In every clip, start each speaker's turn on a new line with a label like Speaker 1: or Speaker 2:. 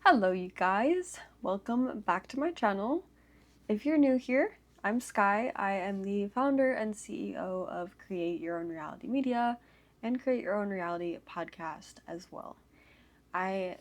Speaker 1: Hello, you guys. Welcome back to my channel. If you're new here, I'm Sky. I am the founder and CEO of Create Your Own Reality Media and Create Your Own Reality podcast as well. I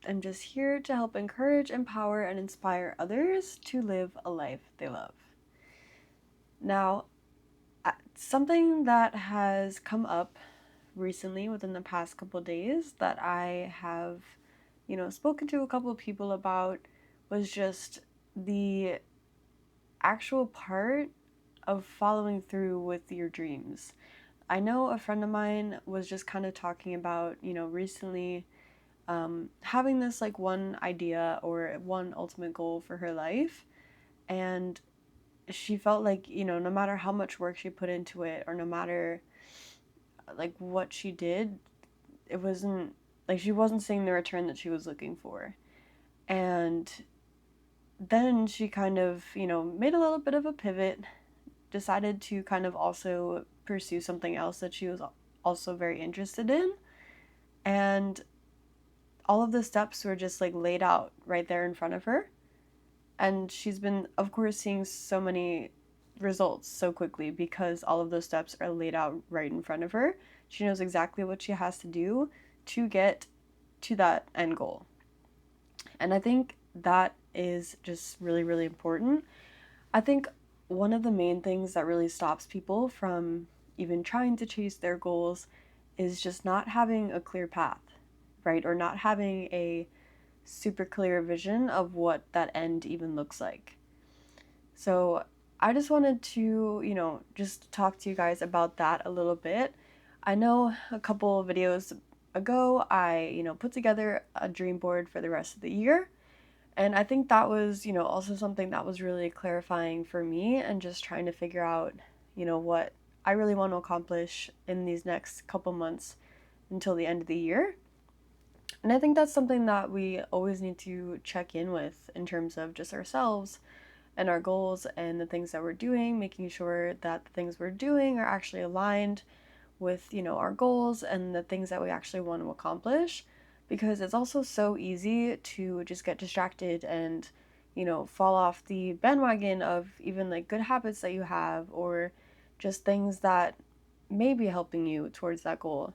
Speaker 1: am just here to help encourage, empower, and inspire others to live a life they love. Now, something that has come up recently within the past couple days that I have spoken to a couple of people about was just the actual part of following through with your dreams. I know a friend of mine was just kind of talking about, recently having this like one idea or one ultimate goal for her life. And she felt like, no matter how much work she put into it or no matter like what she did, it wasn't like she wasn't seeing the return that she was looking for. And then she kind of, made a little bit of a pivot, decided to kind of also pursue something else that she was also very interested in. And all of the steps were just like laid out right there in front of her. And she's been, of course, seeing so many results so quickly because all of those steps are laid out right in front of her. She knows exactly what she has to do to get to that end goal. And I think that is just really, really important. I think one of the main things that really stops people from even trying to chase their goals is just not having a clear path, right? Or not having a super clear vision of what that end even looks like. So I just wanted to, just talk to you guys about that a little bit. I know a couple of videos ago, I, put together a dream board for the rest of the year. And I think that was, also something that was really clarifying for me and just trying to figure out, what I really want to accomplish in these next couple months until the end of the year. And I think that's something that we always need to check in with in terms of just ourselves and our goals and the things that we're doing, making sure that the things we're doing are actually aligned with, our goals and the things that we actually want to accomplish, because it's also so easy to just get distracted and, fall off the bandwagon of even like good habits that you have or just things that may be helping you towards that goal.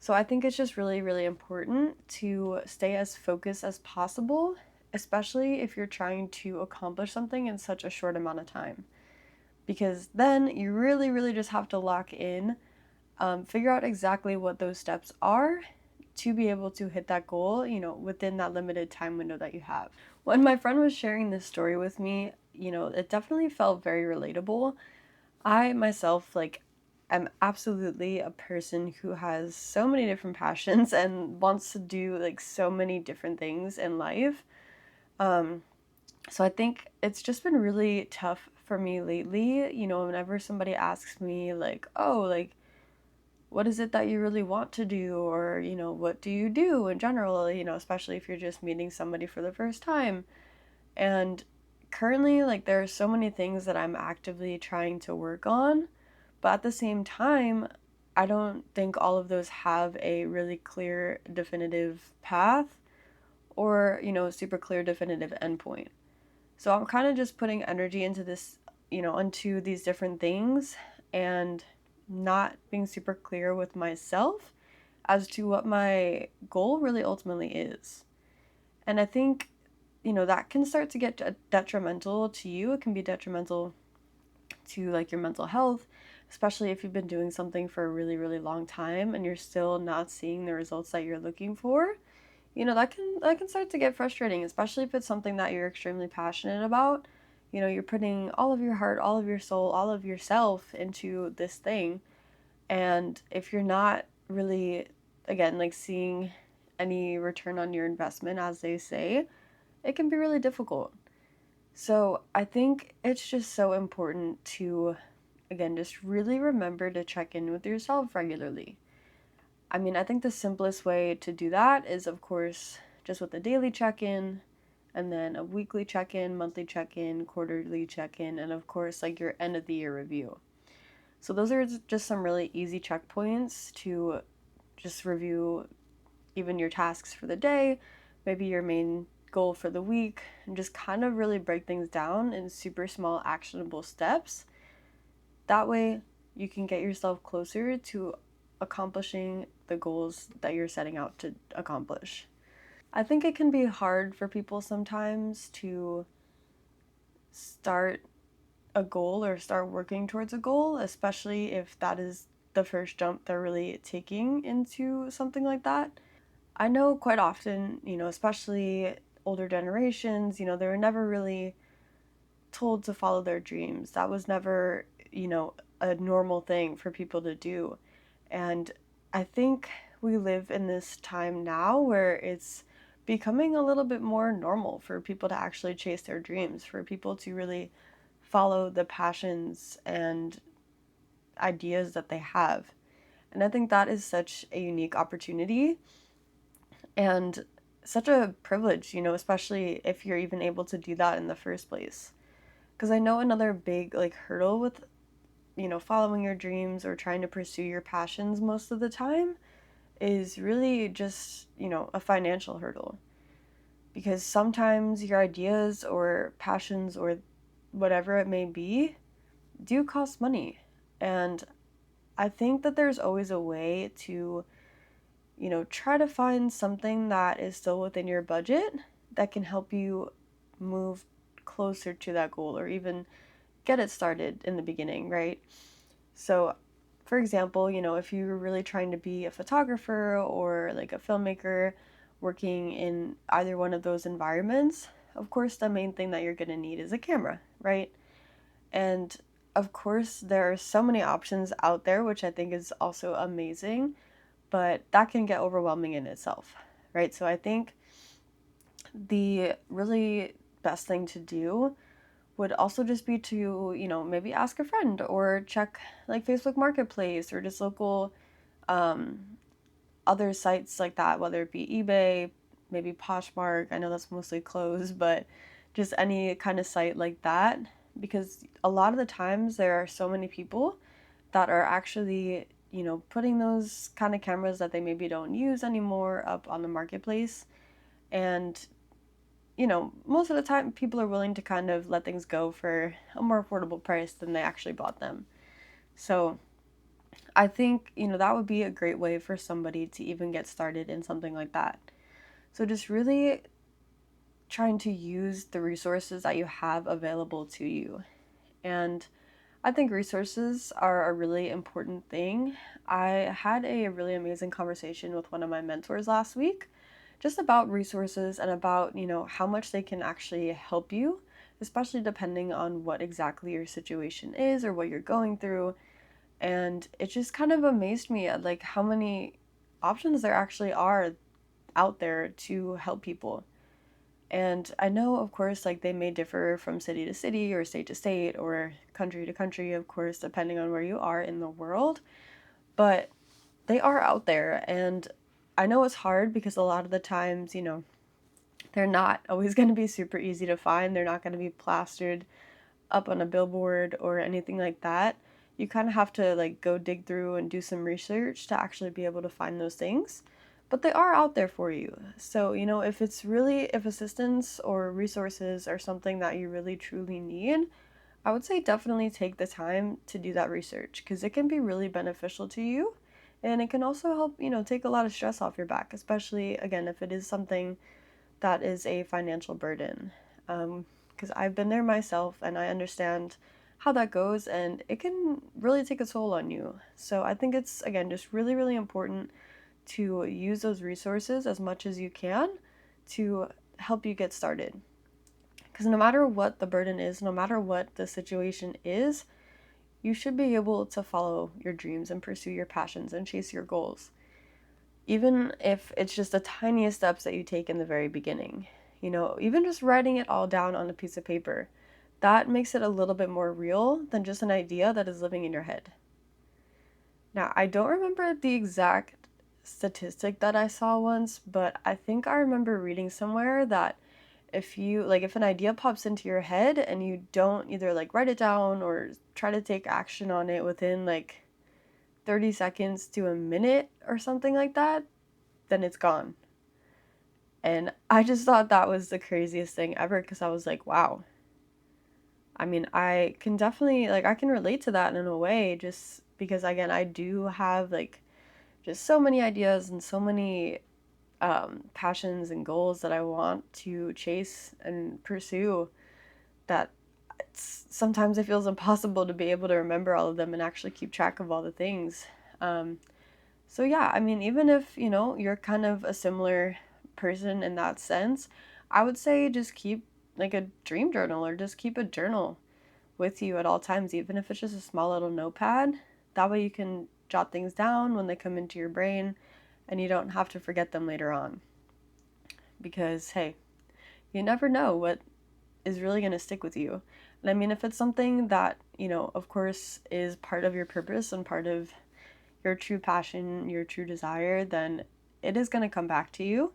Speaker 1: So I think it's just really, really important to stay as focused as possible, especially if you're trying to accomplish something in such a short amount of time. Because then you really, really just have to lock in, figure out exactly what those steps are to be able to hit that goal, within that limited time window that you have. When my friend was sharing this story with me, it definitely felt very relatable. I myself, like, am absolutely a person who has so many different passions and wants to do like so many different things in life. Um, so I think it's just been really tough for me lately, whenever somebody asks me like, "Oh, like what is it that you really want to do?" or, "What do you do in general?" Especially if you're just meeting somebody for the first time. And currently, like, there are so many things that I'm actively trying to work on, but at the same time, I don't think all of those have a really clear, definitive path or, super clear, definitive endpoint. So I'm kind of just putting energy into this, into these different things and not being super clear with myself as to what my goal really ultimately is. And I think, that can start to get detrimental to you. It can be detrimental to like your mental health, especially if you've been doing something for a really, really long time and you're still not seeing the results that you're looking for. That can start to get frustrating, especially if it's something that you're extremely passionate about. You're putting all of your heart, all of your soul, all of yourself into this thing. And if you're not really, again, like seeing any return on your investment, as they say, it can be really difficult. So I think it's just so important to, again, just really remember to check in with yourself regularly. I mean, I think the simplest way to do that is, of course, just with a daily check in, and then a weekly check in, monthly check in, quarterly check in, and of course, like your end of the year review. So, those are just some really easy checkpoints to just review even your tasks for the day, maybe your main goal for the week, and just kind of really break things down in super small actionable steps. That way you can get yourself closer to accomplishing the goals that you're setting out to accomplish. I think it can be hard for people sometimes to start a goal or start working towards a goal, especially if that is the first jump they're really taking into something like that. I know quite often, especially older generations, they were never really told to follow their dreams. That was never, a normal thing for people to do. And I think we live in this time now where it's becoming a little bit more normal for people to actually chase their dreams, for people to really follow the passions and ideas that they have. And I think that is such a unique opportunity and such a privilege, especially if you're even able to do that in the first place. Because I know another big hurdle with, following your dreams or trying to pursue your passions most of the time is really just, a financial hurdle. Because sometimes your ideas or passions or whatever it may be do cost money. And I think that there's always a way to, try to find something that is still within your budget that can help you move closer to that goal or even get it started in the beginning, right? So, for example, if you're really trying to be a photographer or like a filmmaker working in either one of those environments, of course, the main thing that you're going to need is a camera, right? And of course, there are so many options out there, which I think is also amazing, but that can get overwhelming in itself, right? So I think the really best thing to do would also just be to, maybe ask a friend or check like Facebook Marketplace or just local um, other sites like that, whether it be eBay, maybe Poshmark. I know that's mostly clothes, but just any kind of site like that. Because a lot of the times there are so many people that are actually, putting those kind of cameras that they maybe don't use anymore up on the marketplace. And most of the time people are willing to kind of let things go for a more affordable price than they actually bought them. So I think, that would be a great way for somebody to even get started in something like that. So just really trying to use the resources that you have available to you. And I think resources are a really important thing. I had a really amazing conversation with one of my mentors last week just about resources and about, how much they can actually help you, especially depending on what exactly your situation is or what you're going through. And it just kind of amazed me at like how many options there actually are out there to help people. And I know, of course, like they may differ from city to city or state to state or country to country, of course, depending on where you are in the world, but they are out there. And I know it's hard because a lot of the times, they're not always going to be super easy to find. They're not going to be plastered up on a billboard or anything like that. You kind of have to like go dig through and do some research to actually be able to find those things. But they are out there for you. So, if assistance or resources are something that you really truly need, I would say definitely take the time to do that research because it can be really beneficial to you. And it can also help, take a lot of stress off your back, especially again, if it is something that is a financial burden. Because I've been there myself and I understand how that goes, and it can really take a toll on you. So I think it's, again, just really, really important to use those resources as much as you can to help you get started. Because no matter what the burden is, no matter what the situation is, you should be able to follow your dreams and pursue your passions and chase your goals, even if it's just the tiniest steps that you take in the very beginning. Even just writing it all down on a piece of paper, that makes it a little bit more real than just an idea that is living in your head. Now, I don't remember the exact statistic that I saw once, but I think I remember reading somewhere that if an idea pops into your head and you don't either like write it down or try to take action on it within like 30 seconds to a minute or something like that, then it's gone. And I just thought that was the craziest thing ever, because I was like, wow. I mean, I can definitely, like, I can relate to that in a way, just because, again, I do have, like, just so many ideas and so many passions and goals that I want to chase and pursue, that sometimes it feels impossible to be able to remember all of them and actually keep track of all the things. Um, so yeah, I mean, even if, you're kind of a similar person in that sense, I would say just keep like a dream journal, or just keep a journal with you at all times, even if it's just a small little notepad. That way you can jot things down when they come into your brain and you don't have to forget them later on. Because, hey, you never know what is really going to stick with you. And I mean, if it's something that, of course, is part of your purpose and part of your true passion, your true desire, then it is going to come back to you,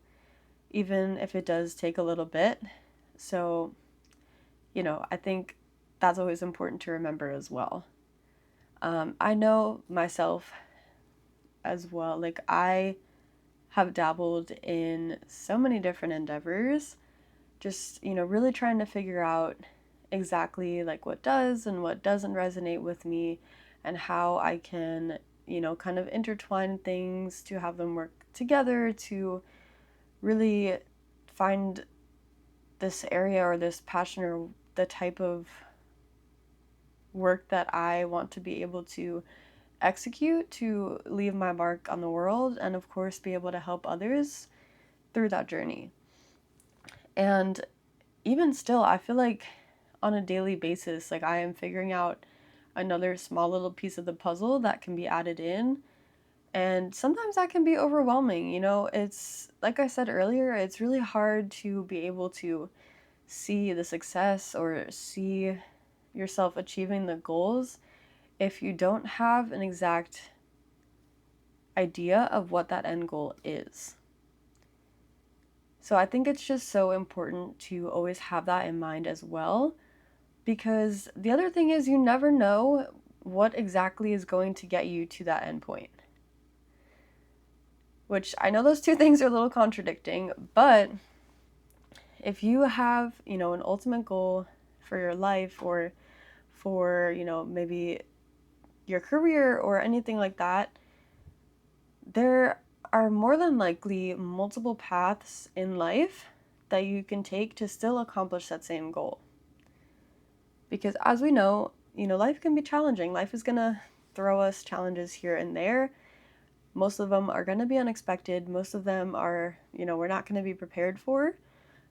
Speaker 1: even if it does take a little bit. So, I think that's always important to remember as well. I know myself as well, like, I have dabbled in so many different endeavors, just, really trying to figure out exactly like what does and what doesn't resonate with me, and how I can, kind of intertwine things to have them work together to really find this area or this passion or the type of work that I want to be able to execute to leave my mark on the world, and of course be able to help others through that journey. And even still, I feel like on a daily basis, like, I am figuring out another small little piece of the puzzle that can be added in. And sometimes that can be overwhelming. It's like I said earlier, it's really hard to be able to see the success or see yourself achieving the goals if you don't have an exact idea of what that end goal is. So I think it's just so important to always have that in mind as well, because the other thing is, you never know what exactly is going to get you to that end point. Which, I know those two things are a little contradicting, but if you have, an ultimate goal for your life, or for, maybe your career or anything like that, there are more than likely multiple paths in life that you can take to still accomplish that same goal. Because as we know, life can be challenging. Life is going to throw us challenges here and there. Most of them are going to be unexpected. Most of them are, we're not going to be prepared for.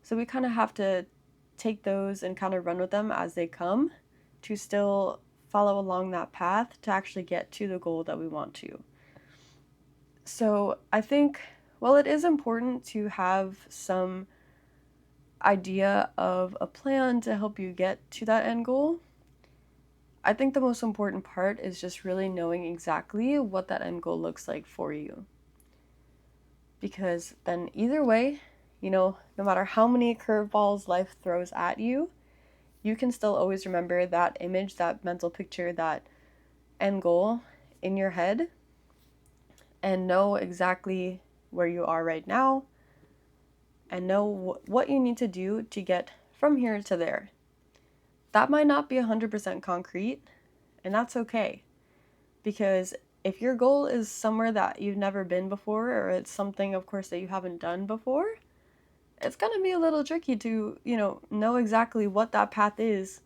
Speaker 1: So we kind of have to take those and kind of run with them as they come, to still follow along that path to actually get to the goal that we want to. So I think, while it is important to have some idea of a plan to help you get to that end goal, I think the most important part is just really knowing exactly what that end goal looks like for you. Because then either way, no matter how many curveballs life throws at you, you can still always remember that image, that mental picture, that end goal in your head, and know exactly where you are right now, and know what you need to do to get from here to there. That might not be 100% concrete, and that's okay. Because if your goal is somewhere that you've never been before, or it's something, of course, that you haven't done before, it's going to be a little tricky to, know exactly what that path is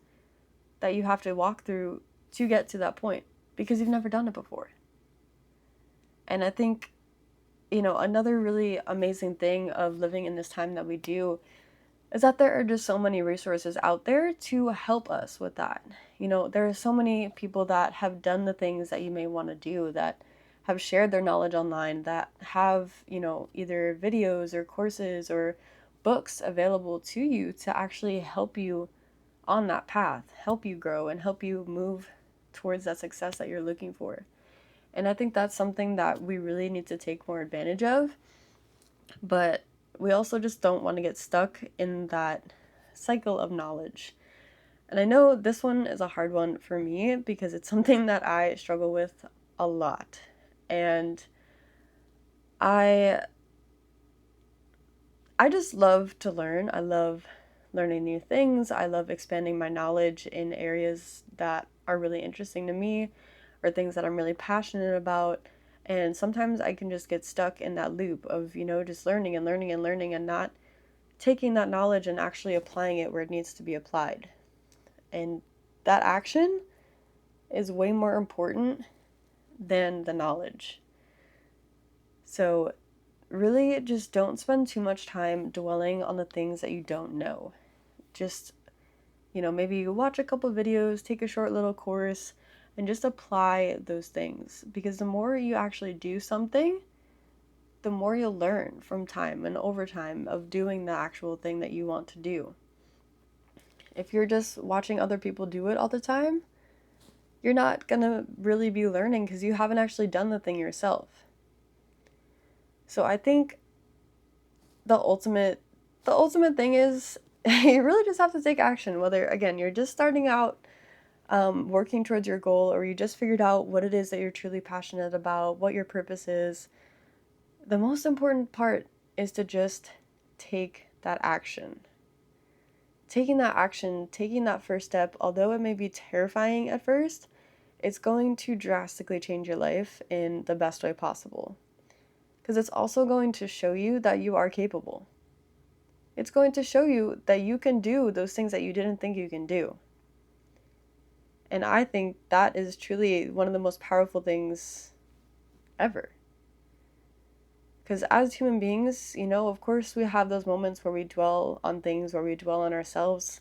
Speaker 1: that you have to walk through to get to that point, because you've never done it before. And I think, another really amazing thing of living in this time that we do is that there are just so many resources out there to help us with that. There are so many people that have done the things that you may want to do, that have shared their knowledge online, that have, either videos or courses or books available to you to actually help you on that path, help you grow, and help you move towards that success that you're looking for. And I think that's something that we really need to take more advantage of. But we also just don't want to get stuck in that cycle of knowledge. And I know this one is a hard one for me, because it's something that I struggle with a lot. And I I just love to learn. I love learning new things. I love expanding my knowledge in areas that are really interesting to me or things that I'm really passionate about. And sometimes I can just get stuck in that loop of, just learning and learning and learning and not taking that knowledge and actually applying it where it needs to be applied. And that action is way more important than the knowledge. So really just don't spend too much time dwelling on the things that you don't know. Just, maybe you watch a couple videos, take a short little course, and just apply those things. Because the more you actually do something, the more you'll learn from time and over time of doing the actual thing that you want to do. If you're just watching other people do it all the time, you're not gonna really be learning because you haven't actually done the thing yourself. So I think the ultimate thing is you really just have to take action, whether, again, you're just starting out working towards your goal, or you just figured out what it is that you're truly passionate about, what your purpose is. The most important part is to just take that action. Taking that action, taking that first step, although it may be terrifying at first, it's going to drastically change your life in the best way possible. Because it's also going to show you that you are capable. It's going to show you that you can do those things that you didn't think you can do. And I think that is truly one of the most powerful things ever. Because as human beings, of course we have those moments where we dwell on things, where we dwell on ourselves.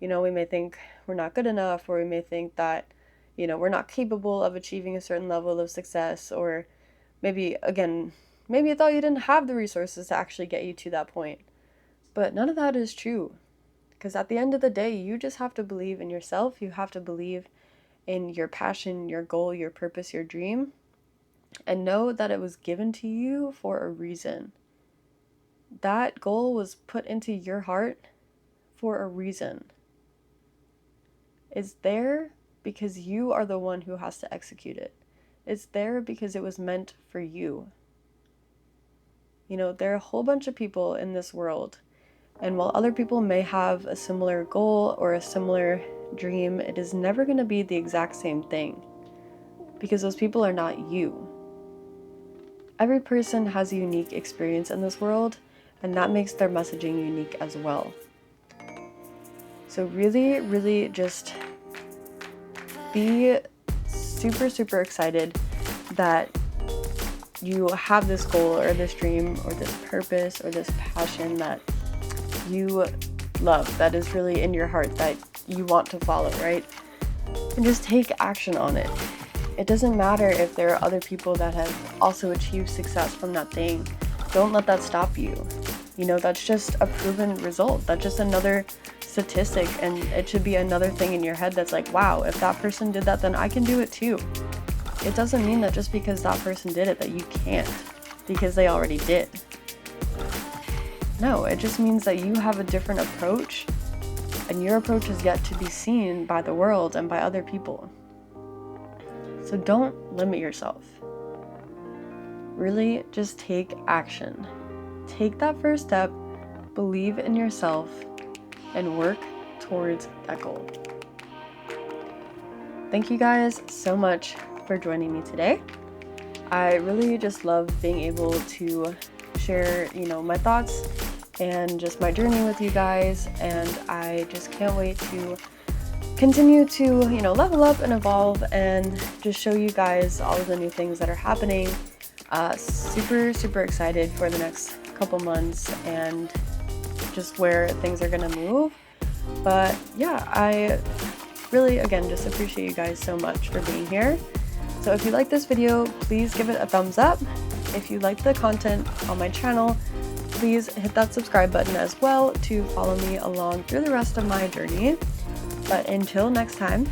Speaker 1: We may think we're not good enough, or we may think that, we're not capable of achieving a certain level of success, or maybe you thought you didn't have the resources to actually get you to that point. But none of that is true. Because at the end of the day, you just have to believe in yourself. You have to believe in your passion, your goal, your purpose, your dream. And know that it was given to you for a reason. That goal was put into your heart for a reason. It's there because you are the one who has to execute it. It's there because it was meant for you. There are a whole bunch of people in this world, and while other people may have a similar goal or a similar dream, it is never going to be the exact same thing, because those people are not you. Every person has a unique experience in this world, and that makes their messaging unique as well. So really, really just be super, super excited that you have this goal or this dream or this purpose or this passion that you love, that is really in your heart, that you want to follow, right? And just take action on it. It doesn't matter if there are other people that have also achieved success from that thing. Don't let that stop you. That's just a proven result. That's just another statistic, and it should be another thing in your head that's like, wow, if that person did that, then I can do it too. It doesn't mean that just because that person did it that you can't, because they already did. No, it just means that you have a different approach, and your approach is yet to be seen by the world and by other people. So don't limit yourself. Really just take action. Take that first step, believe in yourself, and work towards that goal. Thank you guys so much for joining me today. I really just love being able to share, my thoughts and just my journey with you guys, and I just can't wait to continue to, level up and evolve and just show you guys all of the new things that are happening. Super, super excited for the next couple months and just where things are gonna move. But yeah, I really, again, just appreciate you guys so much for being here. So if you like this video, please give it a thumbs up. If you like the content on my channel, please hit that subscribe button as well to follow me along through the rest of my journey. But until next time,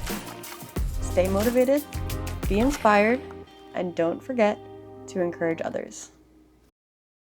Speaker 1: stay motivated, be inspired, and don't forget to encourage others.